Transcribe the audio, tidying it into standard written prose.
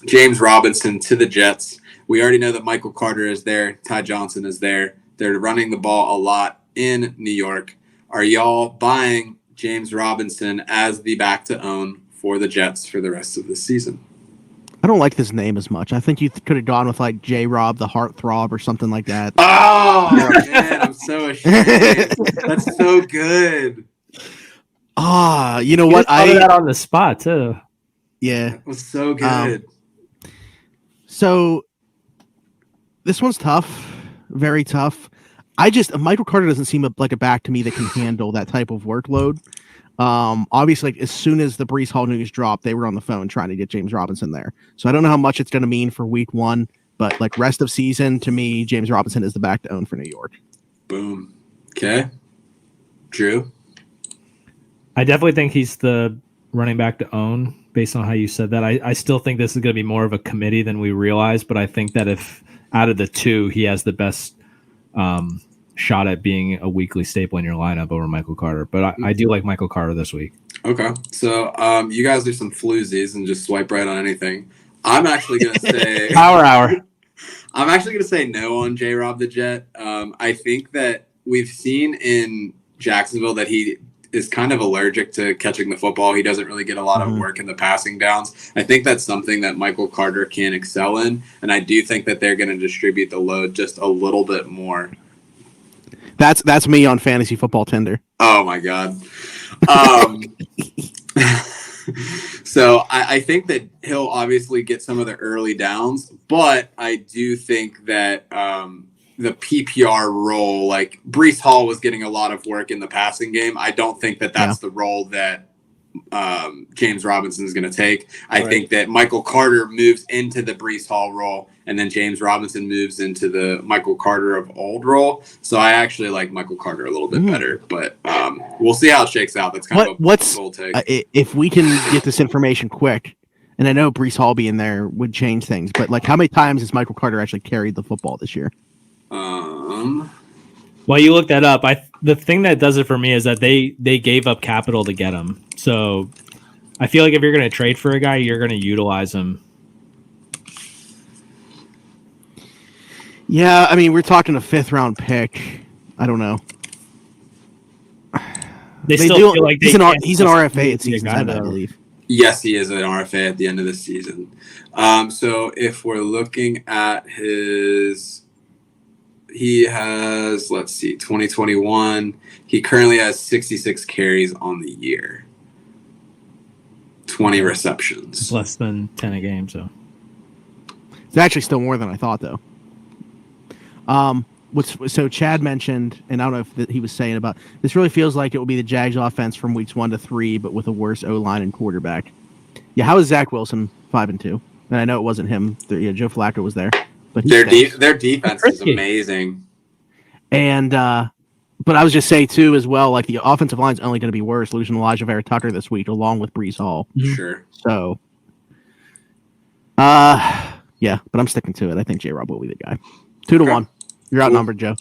James Robinson to the Jets. We already know that Michael Carter is there. Ty Johnson is there. They're running the ball a lot in New York. Are y'all buying James Robinson as the back to own for the Jets for the rest of the season? I don't like this name as much. I think you could have gone with like J. Rob the Heartthrob or something like that. Oh, man, I'm so ashamed. That's so good. You know what? I that on the spot too. Yeah, that was so good. So this one's tough, very tough. Michael Carter doesn't seem like a back to me that can handle that type of workload. Obviously, as soon as the Breece Hall news dropped, they were on the phone trying to get James Robinson there. So I don't know how much it's going to mean for week 1, but like rest of season, to me, James Robinson is the back to own for New York. Boom. Okay. Drew? I definitely think he's the running back to own based on how you said that. I still think this is going to be more of a committee than we realize, but I think that if out of the two, he has the best shot at being a weekly staple in your lineup over Michael Carter. But I do like Michael Carter this week. Okay. So you guys do some floozies and just swipe right on anything. I'm actually going to say... Power hour. I'm actually going to say no on J-Rob the Jet. I think that we've seen in Jacksonville that he is kind of allergic to catching the football. He doesn't really get a lot of work in the passing downs. I think that's something that Michael Carter can excel in, and I do think that they're going to distribute the load just a little bit more. That's me on Fantasy Football Tinder. Oh, my God. So I think that he'll obviously get some of the early downs, but I do think that the PPR role, like Breece Hall was getting a lot of work in the passing game. I don't think that that's the role that James Robinson is going to take. I think that Michael Carter moves into the Breece Hall role, and then James Robinson moves into the Michael Carter of old role. So I actually like Michael Carter a little bit better, but we'll see how it shakes out. That's kind of a bold take. If we can get this information quick, and I know Breece Hall being there would change things, but like how many times has Michael Carter actually carried the football this year? Well, you look that up. The thing that does it for me is that they gave up capital to get him. So I feel like if you're going to trade for a guy, you're going to utilize him. Yeah, I mean, we're talking a 5th round pick. I don't know. They still feel like he's an RFA at season's end, I believe. Yes, he is an RFA at the end of the season. So if we're looking at he has, let's see, 2021. He currently has 66 carries on the year. 20 receptions. It's less than 10 a game, so. It's actually still more than I thought, though. So Chad mentioned, and I don't know if he was saying about, this really feels like it will be the Jags offense from weeks 1 to 3, but with a worse O-line and quarterback. Yeah, how is Zach Wilson 5-2? And I know it wasn't him. Joe Flacco was there. But their defense is amazing. And but I was just saying too as well, like the offensive line is only going to be worse, losing Elijah Vera Tucker this week along with Breece Hall. Sure. So yeah, but I'm sticking to it. I think J-Rob will be the guy. 2-1. You're outnumbered, Joe.